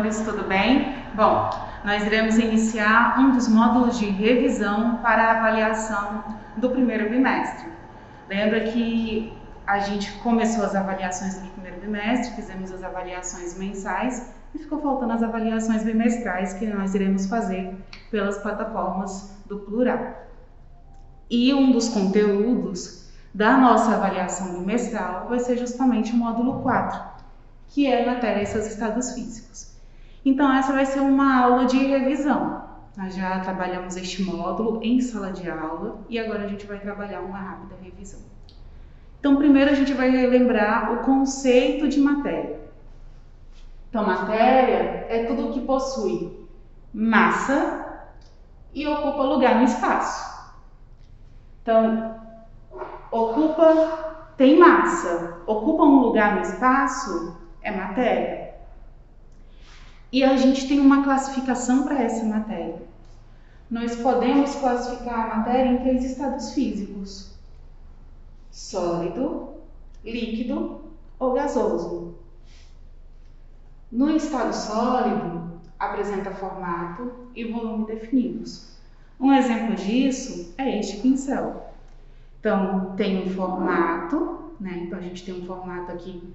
senhores, tudo bem? Bom, nós iremos iniciar um dos módulos de revisão para a avaliação do primeiro bimestre. Lembra que a gente começou as avaliações do primeiro bimestre, fizemos as avaliações mensais e ficou faltando as avaliações bimestrais que nós iremos fazer pelas plataformas do Plural. E um dos conteúdos da nossa avaliação bimestral vai ser justamente o módulo 4, que é a matéria e seus estados físicos. Então essa vai ser uma aula de revisão. Nós já trabalhamos este módulo em sala de aula e agora a gente vai trabalhar uma rápida revisão. Então primeiro a gente vai relembrar o conceito de matéria. Então matéria é tudo que possui massa e ocupa lugar no espaço. Então, tem massa, ocupa um lugar no espaço, é matéria. E a gente tem uma classificação para essa matéria. Nós podemos classificar a matéria em 3 estados físicos: sólido, líquido ou gasoso. No estado sólido, apresenta formato e volume definidos. Um exemplo disso é este pincel. Então, tem um formato, né? Então, a gente tem um formato aqui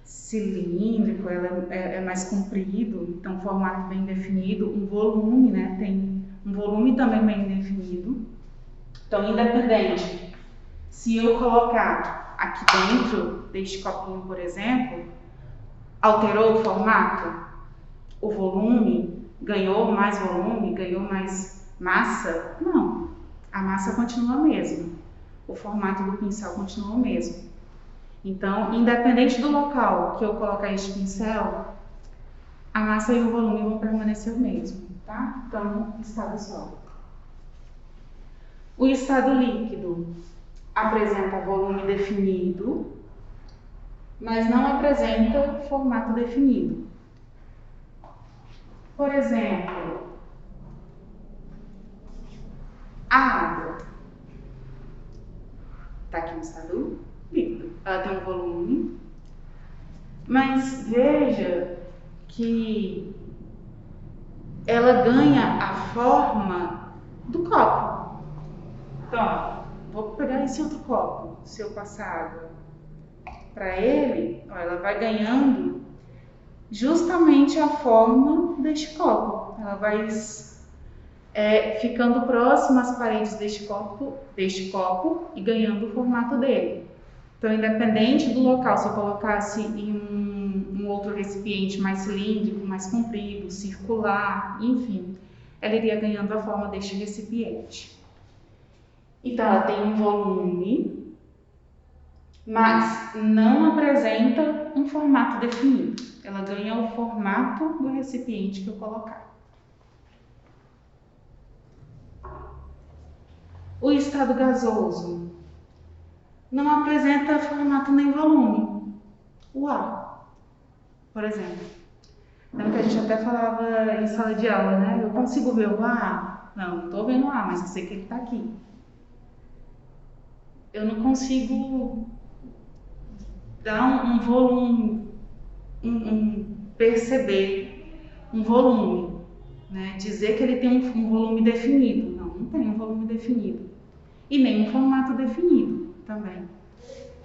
cilíndrico, ela é mais comprido, então, um formato bem definido, um volume, né? Tem um volume também bem definido. Então, independente, se eu colocar aqui dentro deste copinho, por exemplo, alterou o formato, o volume, ganhou mais volume, ganhou mais massa? Não, a massa continua a mesma, o formato do pincel continua o mesmo. Então, independente do local que eu colocar este pincel, a massa e o volume vão permanecer o mesmo, tá? Então, estado sólido. O estado líquido apresenta volume definido, mas não apresenta formato definido. Por exemplo, a água está aqui no estado líquido. Ela tem um volume, mas veja que ela ganha a forma do copo. Então, ó, vou pegar esse outro copo. Se eu passar água para ele, ó, ela vai ganhando justamente a forma deste copo. Ela vai ficando próxima às paredes deste copo e ganhando o formato dele. Então, independente do local, se eu colocasse em um outro recipiente mais cilíndrico, mais comprido, circular, enfim, ela iria ganhando a forma deste recipiente. Então, ela tem um volume, mas não apresenta um formato definido. Ela ganha o formato do recipiente que eu colocar. O estado gasoso não apresenta formato nem volume. O ar, por exemplo. Lembra que a gente até falava em sala de aula, né? Eu consigo ver o ar? Não estou vendo o ar, mas eu sei que ele está aqui. Eu não consigo dar um volume, perceber um volume, né? Dizer que ele tem um volume definido. Não tem um volume definido. E nem um formato definido também.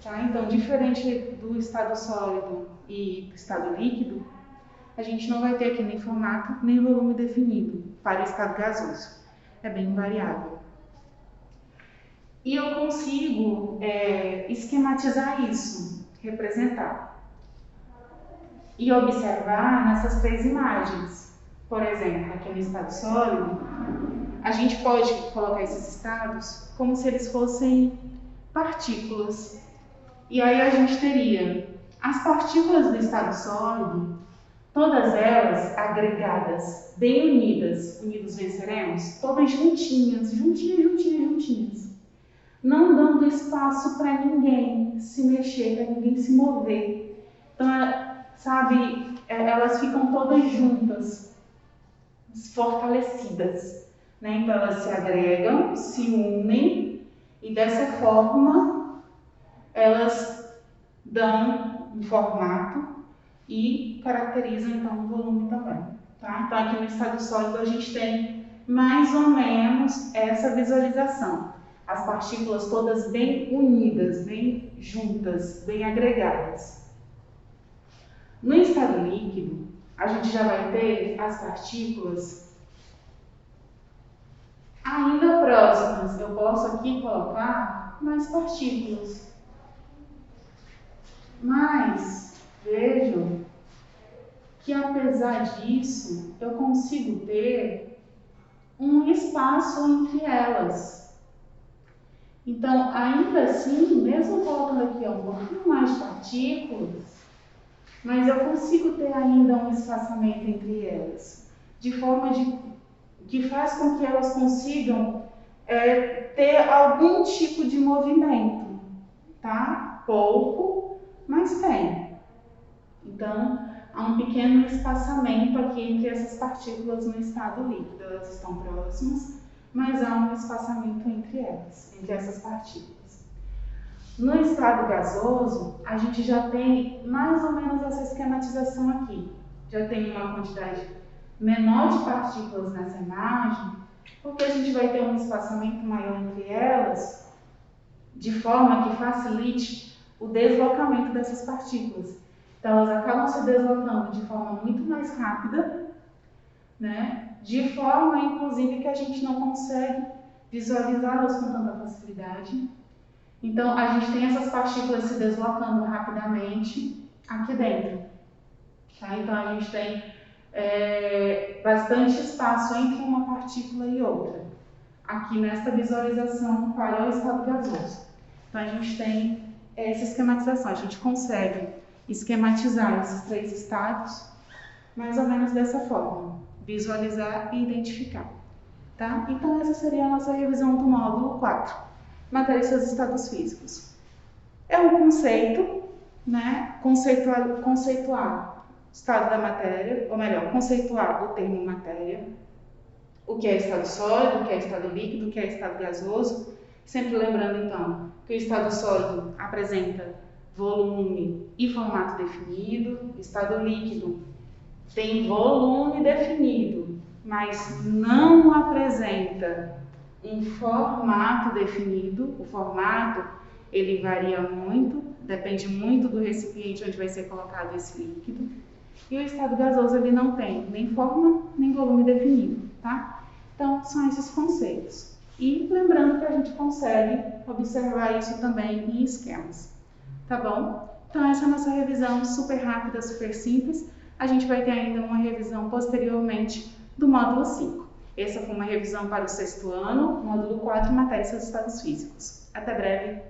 Tá? Então, diferente do estado sólido e do estado líquido, a gente não vai ter aqui nem formato, nem volume definido para o estado gasoso. É bem variável. E eu consigo esquematizar isso, representar. E observar nessas 3 imagens. Por exemplo, aqui no estado sólido, a gente pode colocar esses estados como se eles fossem partículas. E aí a gente teria as partículas do estado sólido, todas elas agregadas, bem unidas. Unidos venceremos? Todas juntinhas, juntinhas. Não dando espaço para ninguém se mexer, para ninguém se mover. Então, sabe, elas ficam todas juntas, fortalecidas. Né? Então, elas se agregam, se unem e dessa forma elas dão um formato e caracteriza então o volume também. Tá? Então aqui no estado sólido a gente tem mais ou menos essa visualização. As partículas todas bem unidas, bem juntas, bem agregadas. No estado líquido, a gente já vai ter as partículas ainda próximas. Eu posso aqui colocar mais partículas. Mas vejam que apesar disso, eu consigo ter um espaço entre elas. Então, ainda assim, mesmo colocando aqui um pouquinho mais de partículas, mas eu consigo ter ainda um espaçamento entre elas, de forma que faz com que elas consigam ter algum tipo de movimento, tá? Pouco, mas tem. Então, há um pequeno espaçamento aqui entre essas partículas no estado líquido. Elas estão próximas, mas há um espaçamento entre elas, entre essas partículas. No estado gasoso, a gente já tem mais ou menos essa esquematização aqui. Já tem uma quantidade menor de partículas nessa imagem, porque a gente vai ter um espaçamento maior entre elas, de forma que facilite o deslocamento dessas partículas. Então, elas acabam se deslocando de forma muito mais rápida, né? De forma, inclusive, que a gente não consegue visualizá-las com tanta facilidade. Então, a gente tem essas partículas se deslocando rapidamente aqui dentro. Tá? Então, a gente tem bastante espaço entre uma partícula e outra, aqui nesta visualização para o estado gasoso. Então, a gente tem essa esquematização, a gente consegue esquematizar esses três estados mais ou menos dessa forma, visualizar e identificar. Tá? Então, essa seria a nossa revisão do módulo 4, matéria e seus estados físicos. É um conceito, né? Conceituar o estado da matéria, ou melhor, conceituar o termo matéria, o que é estado sólido, o que é estado líquido, o que é estado gasoso. Sempre lembrando, então, que o estado sólido apresenta volume e formato definido, o estado líquido tem volume definido, mas não apresenta um formato definido. O formato, ele varia muito, depende muito do recipiente onde vai ser colocado esse líquido. E o estado gasoso, ele não tem nem forma, nem volume definido, tá? Então, são esses conceitos. E lembrando que a gente consegue observar isso também em esquemas, tá bom? Então, essa é a nossa revisão super rápida, super simples. A gente vai ter ainda uma revisão posteriormente do módulo 5. Essa foi uma revisão para o 6º ano, módulo 4, matéria e seus estados físicos. Até breve!